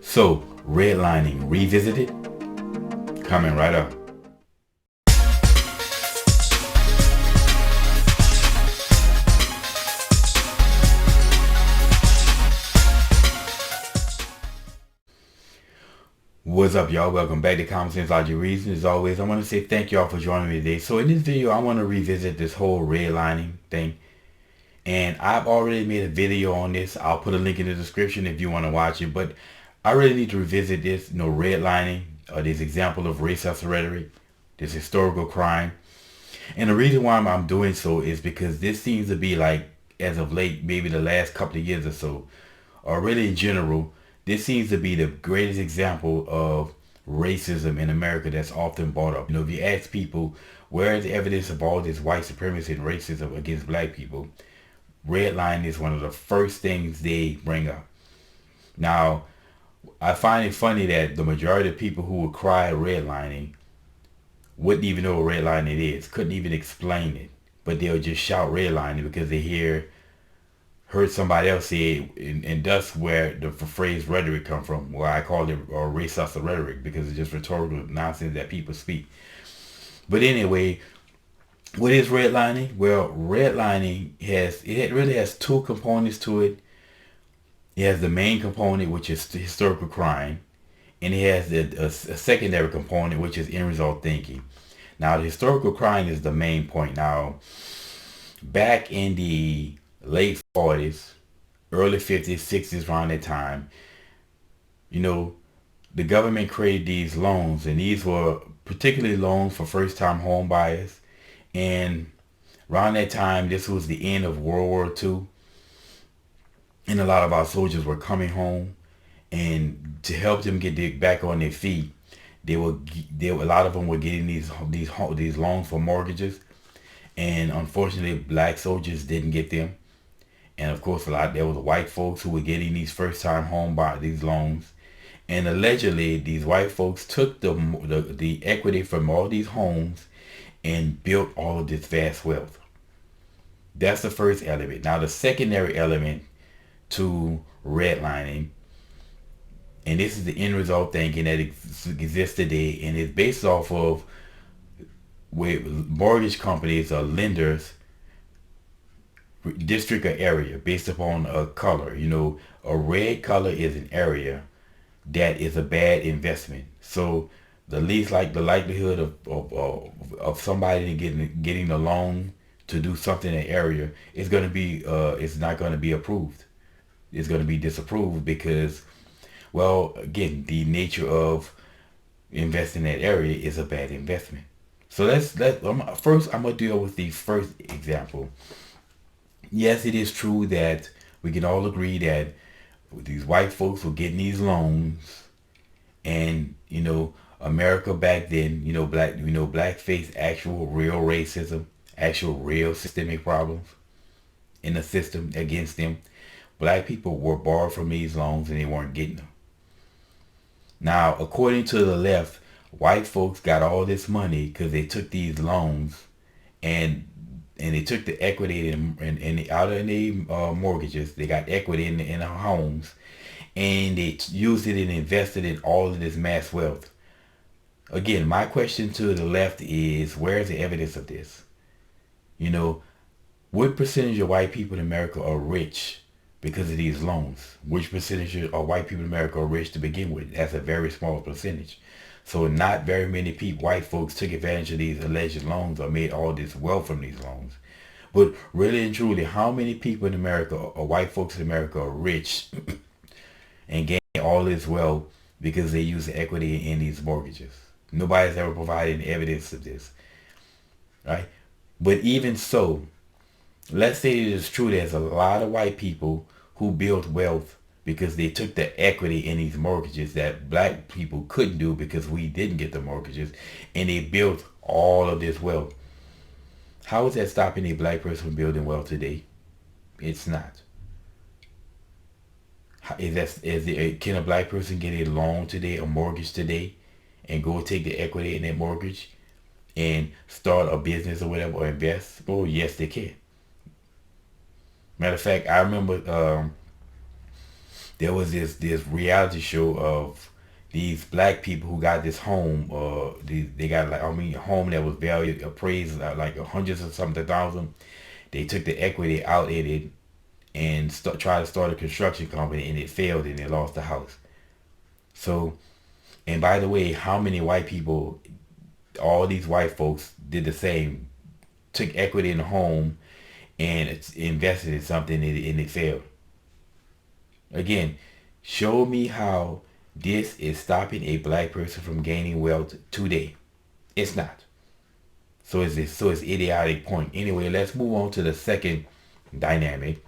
So, Redlining Revisited, coming right up. What's up, y'all? Welcome back to Common Sense Logic Reason. As always, I want to say thank y'all for joining me today. So in this video, I want to revisit this whole redlining thing. And I've already made a video on this. I'll put a link in the description if you want to watch it. But I really need to revisit this, redlining, or this example of racist rhetoric, this historical crime. And the reason why I'm doing so is because this seems to be like, as of late, maybe the last couple of years or so, or really in general, this seems to be the greatest example of racism in America that's often brought up. If you ask people, where is the evidence of all this white supremacy and racism against black people? Redlining is one of the first things they bring up. Now, I find it funny that the majority of people who would cry at redlining wouldn't even know what redlining is, couldn't even explain it, but they'll just shout redlining because they heard somebody else say it, and that's where the phrase rhetoric come from. Well, I call it racist rhetoric because it's just rhetorical nonsense that people speak. But anyway, what is redlining? Well, redlining really has two components to it. It has the main component, which is the historical crime, and it has a secondary component, which is end result thinking. Now, the historical crime is the main point. Now, back in the late 40s, early 50s, 60s, around that time, the government created these loans, and these were particularly loans for first-time home buyers. And around that time, this was the end of World War II, and a lot of our soldiers were coming home, and to help them get back on their feet, a lot of them were getting these loans for mortgages, and unfortunately, black soldiers didn't get them. And of course, there was white folks who were getting these first-time these loans, and allegedly, these white folks took the equity from all these homes and built all of this vast wealth. That's the first element. Now, the secondary element to redlining, and this is the end result thinking that exists today, and it's based off of where mortgage companies or lenders district or area based upon a color. A red color is an area that is a bad investment. So the likelihood of somebody getting a loan to do something in an area is going to be it's not going to be approved. It's going to be disapproved because, well, again, the nature of investing in that area is a bad investment. So first I'm going to deal with the first example. Yes, it is true that we can all agree that these white folks were getting these loans, and America back then, black faced actual real racism, actual real systemic problems in the system against them. Black people were borrowed from these loans and they weren't getting them. Now, according to the left, white folks got all this money because they took these loans and they took the equity out of the mortgages. They got equity in the homes, and they used it and invested in all of this mass wealth. Again, my question to the left is, where's the evidence of this? What percentage of white people in America are rich because of these loans? Which percentage of white people in America are rich to begin with? That's a very small percentage. So not very many white folks took advantage of these alleged loans or made all this wealth from these loans. But really and truly, how many people in America, or white folks in America, are rich and gain all this wealth because they use the equity in these mortgages? Nobody's ever provided any evidence of this, right? But even so, let's say it is true there's a lot of white people who built wealth because they took the equity in these mortgages that black people couldn't do because we didn't get the mortgages, and they built all of this wealth. How is that stopping a black person from building wealth today? It's not. Can a black person get a loan today, a mortgage today, and go take the equity in that mortgage and start a business or whatever, or invest? Oh, yes, they can. Matter of fact, I remember there was this reality show of these black people who got this home. They got like, I mean, a home that was valued appraised at like hundreds or something thousand. They took the equity out in it and tried to start a construction company, and it failed and they lost the house. So, and by the way, how many white people, all these white folks did the same, took equity in the home and it's invested in something and it failed. Again, show me how this is stopping a black person from gaining wealth today. It's not. So it's idiotic point. Anyway, let's move on to the second dynamic.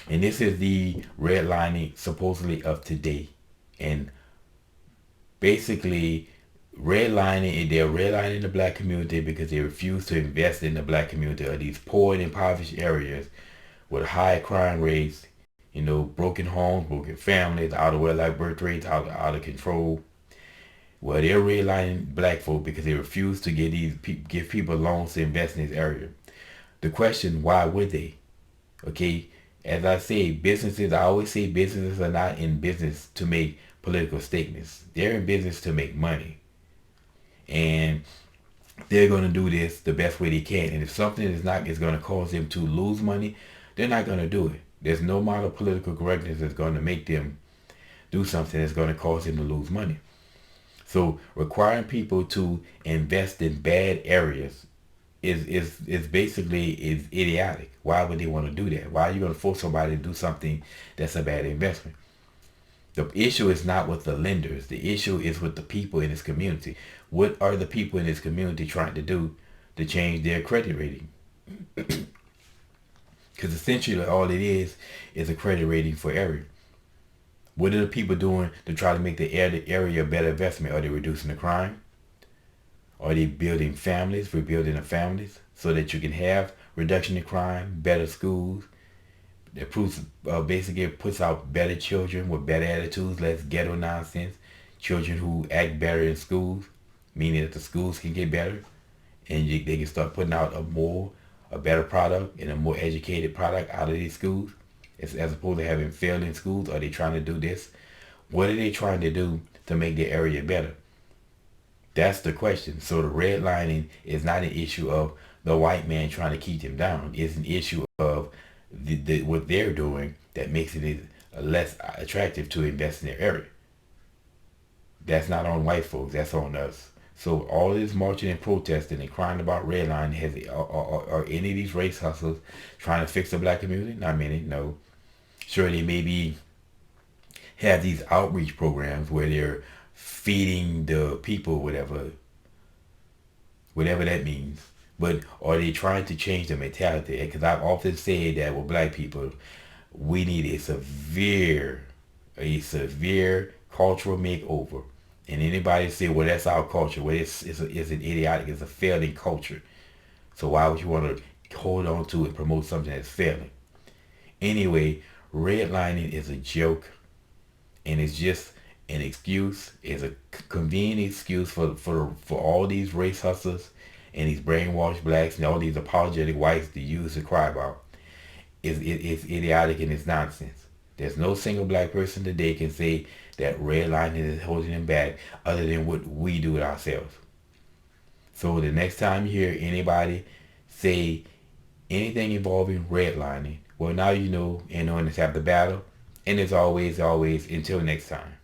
And this is the redlining supposedly of today. And basically they're redlining the black community because they refuse to invest in the black community of these poor and impoverished areas with high crime rates, broken homes, broken families, out of wedlock birth rates, out of control. Well, they're redlining black folk because they refuse to give people loans to invest in this area. The question, why would they? Okay, as I say, I always say businesses are not in business to make political statements. They're in business to make money. And they're going to do this the best way they can. And if something is going to cause them to lose money, they're not going to do it. There's no amount of political correctness that's going to make them do something that's going to cause them to lose money. So requiring people to invest in bad areas is basically is idiotic. Why would they want to do that? Why are you going to force somebody to do something that's a bad investment? The issue is not with the lenders. The issue is with the people in this community. What are the people in this community trying to do to change their credit rating? Because essentially all it is a credit rating for area. What are the people doing to try to make the area a better investment? Are they reducing the crime? Are they building families, rebuilding the families so that you can have reduction in crime, better schools? That basically puts out better children with better attitudes, less ghetto nonsense, children who act better in schools, meaning that the schools can get better and they can start putting out a better product and a more educated product out of these schools, as opposed to having failing schools. Are they trying to do this? What are they trying to do to make the area better? That's the question. So the redlining is not an issue of the white man trying to keep them down. It's an issue of what they're doing that makes it less attractive to invest in their area. That's not on white folks. That's on us. So all this marching and protesting and crying about redlining are any of these race hustlers trying to fix the black community? Not many. No. Sure, they maybe have these outreach programs where they're feeding the people whatever that means. But are they trying to change the mentality? Because I've often said that with black people, we need a severe cultural makeover. And anybody say, well, that's our culture. Well, it's an idiotic, it's a failing culture. So why would you want to hold on to and promote something that's failing? Anyway, redlining is a joke, and it's just an excuse. It's a convenient excuse for all these race hustlers and these brainwashed blacks and all these apologetic whites to use to cry about. It's idiotic and it's nonsense. There's no single black person today can say that redlining is holding them back other than what we do it ourselves. So the next time you hear anybody say anything involving redlining, well, now you know, and on this half the battle. And as always, until next time.